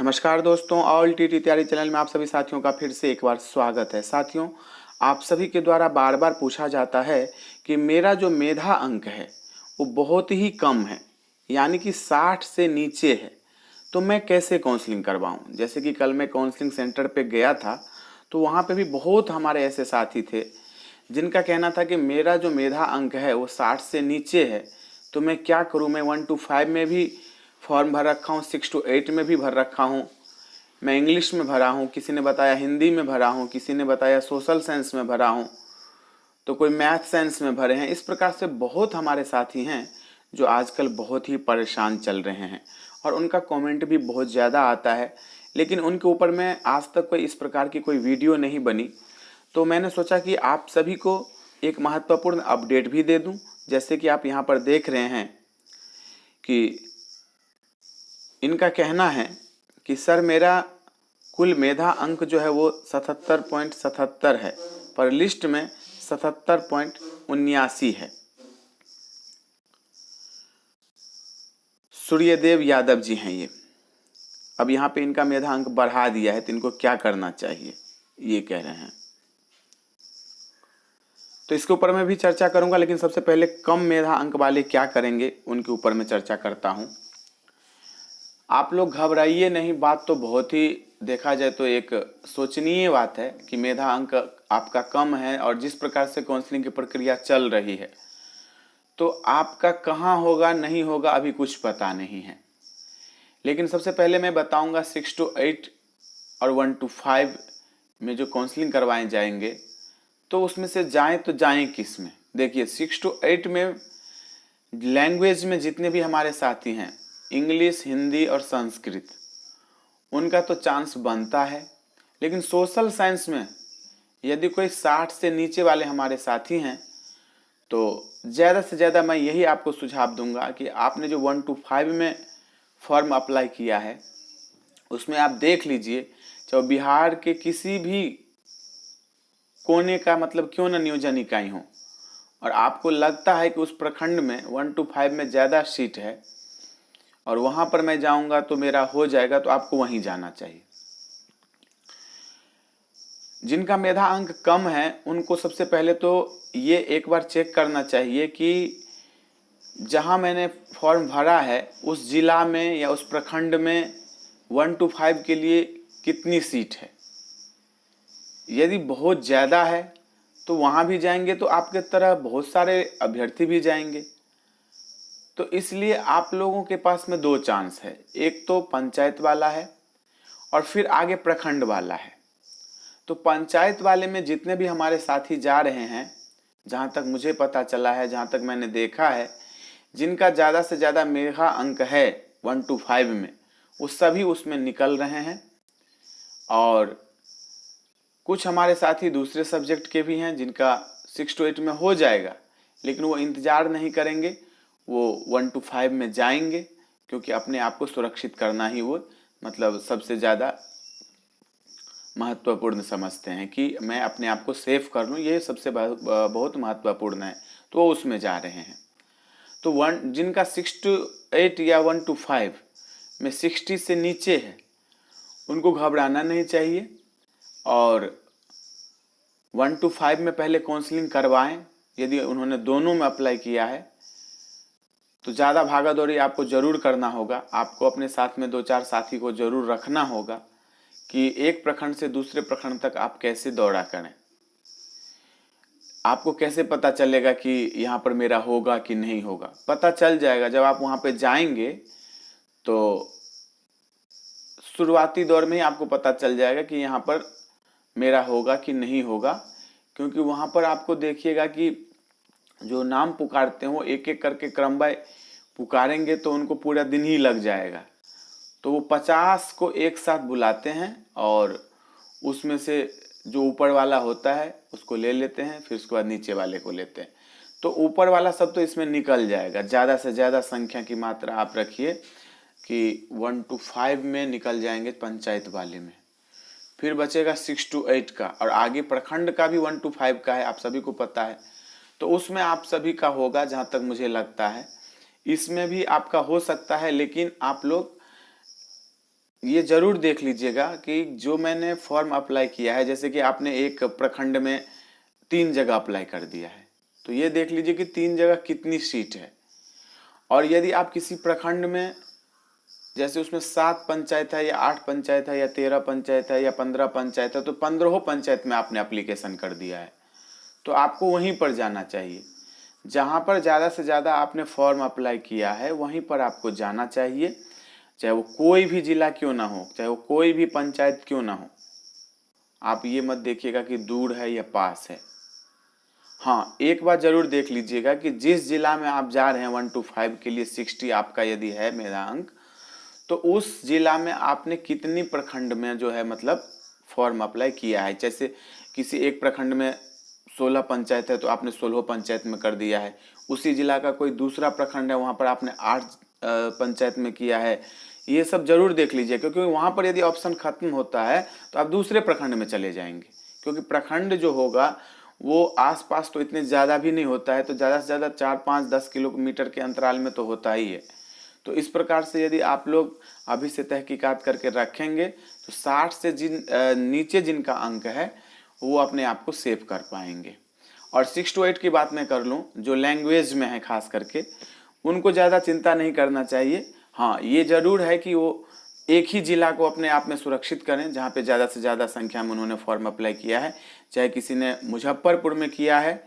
नमस्कार दोस्तों, all TT तैयारी चैनल में आप सभी साथियों का फिर से एक बार स्वागत है। साथियों, आप सभी के द्वारा बार बार पूछा जाता है कि मेरा जो मेधा अंक है वो बहुत ही कम है, यानी कि 60 से नीचे है, तो मैं कैसे काउंसलिंग करवाऊं। जैसे कि कल मैं काउंसलिंग सेंटर पे गया था तो वहाँ पे भी बहुत हमारे ऐसे साथी थे जिनका कहना था कि मेरा जो मेधा अंक है वो 60 से नीचे है, तो मैं क्या करूं। मैं 1 to 5 में भी फॉर्म भर रखा हूँ, 6 to 8 में भी भर रखा हूँ, मैं इंग्लिश में भरा हूँ, किसी ने बताया हिंदी में भरा हूँ, किसी ने बताया सोशल साइंस में भरा हूँ, तो कोई मैथ साइंस में भरे हैं। इस प्रकार से बहुत हमारे साथी हैं जो आजकल बहुत ही परेशान चल रहे हैं और उनका कमेंट भी बहुत ज़्यादा आता है, लेकिन उनके ऊपर में आज तक कोई इस प्रकार की कोई वीडियो नहीं बनी। तो मैंने सोचा कि आप सभी को एक महत्वपूर्ण अपडेट भी दे दूं। जैसे कि आप यहाँ पर देख रहे हैं कि इनका कहना है कि सर मेरा कुल मेधा अंक जो है वो 77.77 है, पर लिस्ट में 77.79 है। सूर्यदेव यादव जी हैं ये। अब यहाँ पे इनका मेधा अंक बढ़ा दिया है, तो इनको क्या करना चाहिए ये कह रहे हैं। तो इसके ऊपर मैं भी चर्चा करूंगा, लेकिन सबसे पहले कम मेधा अंक वाले क्या करेंगे उनके ऊपर मैं चर्चा करता हूं। आप लोग घबराइए नहीं, बात तो बहुत ही देखा जाए तो एक सोचनीय बात है कि मेधा अंक आपका कम है और जिस प्रकार से काउंसलिंग की प्रक्रिया चल रही है तो आपका कहाँ होगा नहीं होगा अभी कुछ पता नहीं है। लेकिन सबसे पहले मैं बताऊंगा 6 to 8 और 1 to 5 में जो काउंसलिंग करवाए जाएंगे तो उसमें से जाएं तो जाएं किस में। देखिए 6 to 8 में लैंग्वेज में जितने भी हमारे साथी हैं, इंग्लिश, हिंदी और संस्कृत, उनका तो चांस बनता है। लेकिन सोशल साइंस में यदि कोई 60 से नीचे वाले हमारे साथी हैं तो ज़्यादा से ज़्यादा मैं यही आपको सुझाव दूंगा कि आपने जो 1 to 5 में फॉर्म अप्लाई किया है उसमें आप देख लीजिए, चाहे बिहार के किसी भी कोने का मतलब क्यों ना नियोजन इकाई हो और आपको लगता है कि उस प्रखंड में 1 to 5 में ज़्यादा सीट है और वहाँ पर मैं जाऊँगा तो मेरा हो जाएगा, तो आपको वहीं जाना चाहिए। जिनका मेधा अंक कम है उनको सबसे पहले तो ये एक बार चेक करना चाहिए कि जहाँ मैंने फॉर्म भरा है उस जिला में या उस प्रखंड में 1 to 5 के लिए कितनी सीट है। यदि बहुत ज़्यादा है तो वहाँ भी जाएंगे तो आपके तरह बहुत सारे अभ्यर्थी भी जाएंगे। तो इसलिए आप लोगों के पास में दो चांस है, एक तो पंचायत वाला है और फिर आगे प्रखंड वाला है। तो पंचायत वाले में जितने भी हमारे साथी जा रहे हैं, जहाँ तक मुझे पता चला है, जहाँ तक मैंने देखा है, जिनका ज़्यादा से ज़्यादा मेधा अंक है 1 to 5 में, वो सभी उसमें निकल रहे हैं। और कुछ हमारे साथी दूसरे सब्जेक्ट के भी हैं जिनका 6 to 8 में हो जाएगा, लेकिन वो इंतज़ार नहीं करेंगे, वो 1 to 5 में जाएंगे, क्योंकि अपने आप को सुरक्षित करना ही वो मतलब सबसे ज़्यादा महत्वपूर्ण समझते हैं कि मैं अपने आप को सेफ कर लूँ, ये सबसे बहुत महत्वपूर्ण है, तो वो उसमें जा रहे हैं। तो जिनका 6 to 8 या 1 to 5 में 60 से नीचे है उनको घबराना नहीं चाहिए और 1 to 5 में पहले काउंसलिंग करवाएं। यदि उन्होंने दोनों में अप्लाई किया है तो ज़्यादा भागा दौड़ी आपको ज़रूर करना होगा। आपको अपने साथ में 2-4 साथी को ज़रूर रखना होगा कि एक प्रखंड से दूसरे प्रखंड तक आप कैसे दौड़ा करें। आपको कैसे पता चलेगा कि यहाँ पर मेरा होगा कि नहीं होगा? पता चल जाएगा जब आप वहाँ पे जाएंगे, तो शुरुआती दौर में ही आपको पता चल जाएगा कि यहाँ पर मेरा होगा कि नहीं होगा, क्योंकि वहाँ पर आपको देखिएगा कि जो नाम पुकारते हैं वो एक एक करके क्रमवार पुकारेंगे तो उनको पूरा दिन ही लग जाएगा। तो वो 50 को एक साथ बुलाते हैं और उसमें से जो ऊपर वाला होता है उसको ले लेते हैं, फिर उसके बाद नीचे वाले को लेते हैं। तो ऊपर वाला सब तो इसमें निकल जाएगा। ज़्यादा से ज़्यादा संख्या की मात्रा आप रखिए कि 1 to 5 में निकल जाएंगे पंचायत वाले में, फिर बचेगा 6 to 8 का, और आगे प्रखंड का भी 1 to 5 का है, आप सभी को पता है। तो उसमें आप सभी का होगा जहाँ तक मुझे लगता है। इसमें भी आपका हो सकता है, लेकिन आप लोग ये जरूर देख लीजिएगा कि जो मैंने फॉर्म अप्लाई किया है, जैसे कि आपने एक प्रखंड में 3 जगह अप्लाई कर दिया है, तो ये देख लीजिए कि 3 जगह कितनी सीट है। और यदि आप किसी प्रखंड में, जैसे उसमें 7 पंचायत है या 8 पंचायत है या 13 पंचायत है या 15 पंचायत है, तो 15 पंचायत में आपने एप्लीकेशन कर दिया है, तो आपको वहीं पर जाना चाहिए। जहाँ पर ज़्यादा से ज़्यादा आपने फॉर्म अप्लाई किया है वहीं पर आपको जाना चाहिए, चाहे वो कोई भी जिला क्यों ना हो, चाहे वो कोई भी पंचायत क्यों ना हो। आप ये मत देखिएगा कि दूर है या पास है। हाँ, एक बात जरूर देख लीजिएगा कि जिस जिला में आप जा रहे हैं 1 to 5 के लिए 60 आपका यदि है मेरा अंक, तो उस जिला में आपने कितनी प्रखंड में जो है मतलब फॉर्म अप्लाई किया है। जैसे किसी एक प्रखंड में 16 पंचायत है तो आपने 16 पंचायत में कर दिया है। उसी जिला का कोई दूसरा प्रखंड है, वहाँ पर आपने 8 पंचायत में किया है। ये सब जरूर देख लीजिए, क्योंकि वहाँ पर यदि ऑप्शन खत्म होता है तो आप दूसरे प्रखंड में चले जाएंगे, क्योंकि प्रखंड जो होगा वो आसपास तो इतने ज़्यादा भी नहीं होता है, तो ज़्यादा से ज़्यादा 4, 5, 10 किलोमीटर के अंतराल में तो होता ही है। तो इस प्रकार से यदि आप लोग अभी से तहकीकात करके रखेंगे तो 60 से नीचे जिनका अंक है वो अपने आप को सेव कर पाएंगे। और 6 to 8 की बात मैं कर लूँ, जो लैंग्वेज में है खास करके, उनको ज़्यादा चिंता नहीं करना चाहिए। हाँ, ये ज़रूर है कि वो एक ही जिला को अपने आप में सुरक्षित करें जहाँ पे ज़्यादा से ज़्यादा संख्या में उन्होंने फॉर्म अप्लाई किया है। चाहे किसी ने मुजफ्फरपुर में किया है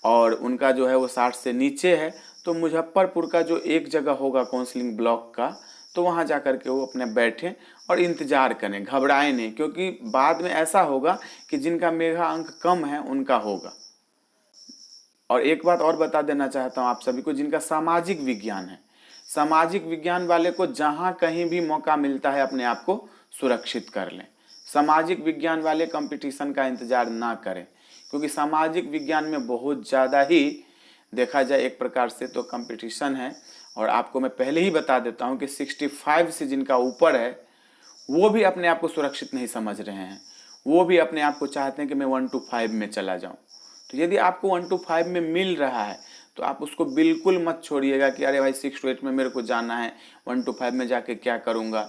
और उनका जो है वो 60 से नीचे है, तो मुजफ्फरपुर का जो एक जगह होगा काउंसलिंग ब्लॉक का, तो वहाँ जा कर के वो अपने बैठें और इंतज़ार करें, घबराएं नहीं, क्योंकि बाद में ऐसा होगा कि जिनका मेगा अंक कम है उनका होगा। और एक बात और बता देना चाहता हूँ आप सभी को, जिनका सामाजिक विज्ञान है, सामाजिक विज्ञान वाले को जहाँ कहीं भी मौका मिलता है अपने आप को सुरक्षित कर लें। सामाजिक विज्ञान वाले कंपटीशन का इंतजार ना करें, क्योंकि सामाजिक विज्ञान में बहुत ज़्यादा ही देखा जाए एक प्रकार से तो कंपटीशन है। और आपको मैं पहले ही बता देता हूँ कि 65 से जिनका ऊपर है वो भी अपने आप को सुरक्षित नहीं समझ रहे हैं, वो भी अपने आप को चाहते हैं कि मैं 1 to 5 में चला जाऊँ। तो यदि आपको 1 to 5 में मिल रहा है तो आप उसको बिल्कुल मत छोड़िएगा कि अरे भाई 6 to 8 में मेरे को जाना है, 1 to 5 में जाके क्या करूँगा।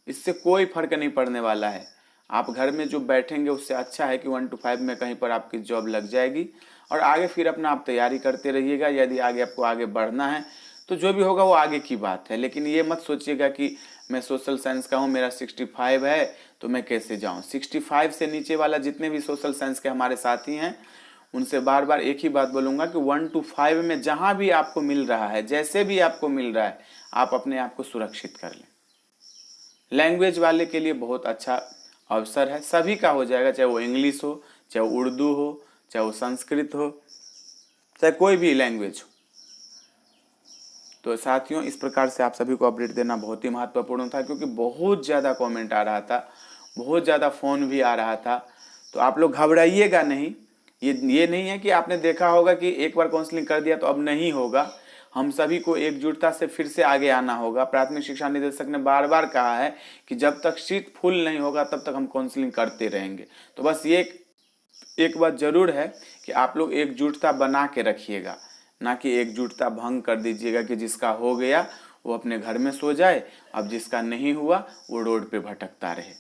इससे कोई फर्क नहीं पड़ने वाला है। आप घर में जो बैठेंगे उससे अच्छा है कि 1 to 5 में कहीं पर आपकी जॉब लग जाएगी और आगे फिर अपना आप तैयारी करते रहिएगा। यदि आगे आपको आगे बढ़ना है तो जो भी होगा वो आगे की बात है, लेकिन ये मत सोचिएगा कि मैं सोशल साइंस का हूँ, मेरा 65 है तो मैं कैसे जाऊँ। 65 से नीचे वाला जितने भी सोशल साइंस के हमारे साथी हैं उनसे बार बार एक ही बात बोलूँगा कि 1 to 5 में जहाँ भी आपको मिल रहा है, जैसे भी आपको मिल रहा है, आप अपने आप को सुरक्षित कर लें। लैंग्वेज वाले के लिए बहुत अच्छा अवसर है, सभी का हो जाएगा, चाहे वो इंग्लिश हो, चाहे वो उर्दू हो, चाहे वो संस्कृत हो, चाहे कोई भी लैंग्वेज हो। तो साथियों, इस प्रकार से आप सभी को अपडेट देना बहुत ही महत्वपूर्ण था, क्योंकि बहुत ज़्यादा कमेंट आ रहा था, बहुत ज़्यादा फ़ोन भी आ रहा था। तो आप लोग घबराइएगा नहीं। ये नहीं है कि आपने देखा होगा कि एक बार काउंसलिंग कर दिया तो अब नहीं होगा। हम सभी को एकजुटता से फिर से आगे आना होगा। प्राथमिक शिक्षा निदेशक ने बार बार कहा है कि जब तक सीट फुल नहीं होगा तब तक हम काउंसलिंग करते रहेंगे। तो बस ये एक बात जरूर है कि आप लोग एकजुटता बना के रखिएगा, ना कि एकजुटता भंग कर दीजिएगा कि जिसका हो गया वो अपने घर में सो जाए, अब जिसका नहीं हुआ वो रोड पे भटकता रहे।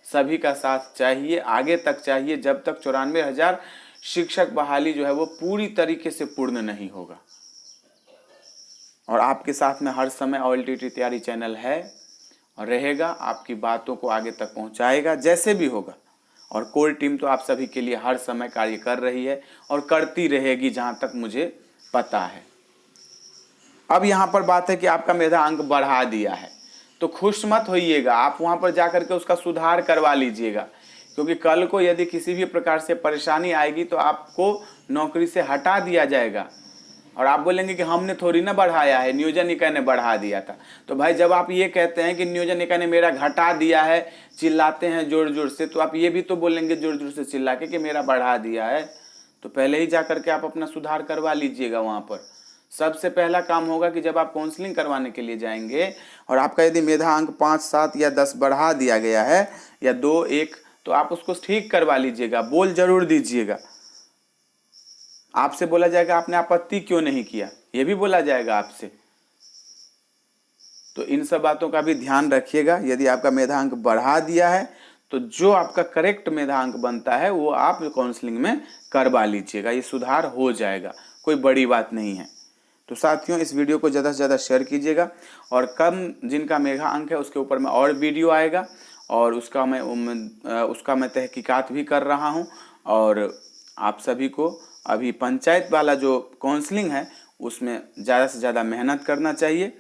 सभी का साथ चाहिए, आगे तक चाहिए, जब तक 94,000 शिक्षक बहाली जो है वो पूरी तरीके से पूर्ण नहीं होगा। और आपके साथ में हर समय OLTT तैयारी चैनल है और रहेगा, आपकी बातों को आगे तक पहुंचाएगा जैसे भी होगा। और कोर टीम तो आप सभी के लिए हर समय कार्य कर रही है और करती रहेगी जहां तक मुझे पता है। अब यहाँ पर बात है कि आपका मेधा अंक बढ़ा दिया है, तो खुश मत होइएगा, आप वहाँ पर जा करके उसका सुधार करवा लीजिएगा, क्योंकि कल को यदि किसी भी प्रकार से परेशानी आएगी तो आपको नौकरी से हटा दिया जाएगा और आप बोलेंगे कि हमने थोड़ी ना बढ़ाया है, नियोजन इकाई ने बढ़ा दिया था। तो भाई जब आप ये कहते हैं कि नियोजन इकाई ने मेरा घटा दिया है, चिल्लाते हैं जोर जोर से, तो आप ये भी तो बोलेंगे जोर जोर से चिल्ला के कि मेरा बढ़ा दिया है। तो पहले ही जा करके आप अपना सुधार करवा लीजिएगा। वहाँ पर सबसे पहला काम होगा कि जब आप काउंसलिंग करवाने के लिए जाएंगे और आपका यदि मेधा अंक 5, 7 या 10 बढ़ा दिया गया है या 2, 1, तो आप उसको ठीक करवा लीजिएगा, बोल जरूर दीजिएगा। आपसे बोला जाएगा आपने आपत्ति क्यों नहीं किया, ये भी बोला जाएगा आपसे। तो इन सब बातों का भी ध्यान रखिएगा। यदि आपका मेधा अंक बढ़ा दिया है तो जो आपका करेक्ट मेधा अंक बनता है वो आप काउंसलिंग में करवा लीजिएगा, ये सुधार हो जाएगा, कोई बड़ी बात नहीं है। तो साथियों इस वीडियो को ज़्यादा से ज़्यादा शेयर कीजिएगा और कम जिनका मेधा अंक है उसके ऊपर में और वीडियो आएगा और उसका मैं तहकीकात भी कर रहा हूं। और आप सभी को अभी पंचायत वाला जो काउंसलिंग है उसमें ज़्यादा से ज़्यादा मेहनत करना चाहिए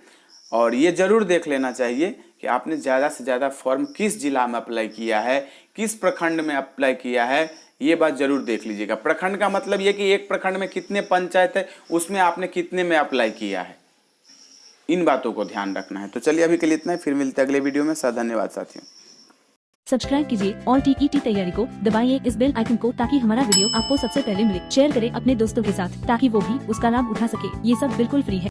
और ये ज़रूर देख लेना चाहिए कि आपने ज़्यादा से ज़्यादा फॉर्म किस जिला में अप्लाई किया है, किस प्रखंड में अप्लाई किया है, ये बात जरूर देख लीजिएगा। प्रखंड का मतलब ये कि एक प्रखंड में कितने पंचायत है, उसमें आपने कितने में अप्लाई किया है, इन बातों को ध्यान रखना है। तो चलिए अभी के लिए इतना ही, फिर मिलते हैं अगले वीडियो में। धन्यवाद साथियों। सब्सक्राइब कीजिए और टीईटी तैयारी को दबाइए इस बेल आइकन को ताकि हमारा वीडियो आपको सबसे पहले मिले। शेयर करें अपने दोस्तों के साथ ताकि वो भी उसका लाभ उठा सके। ये सब बिल्कुल फ्री है।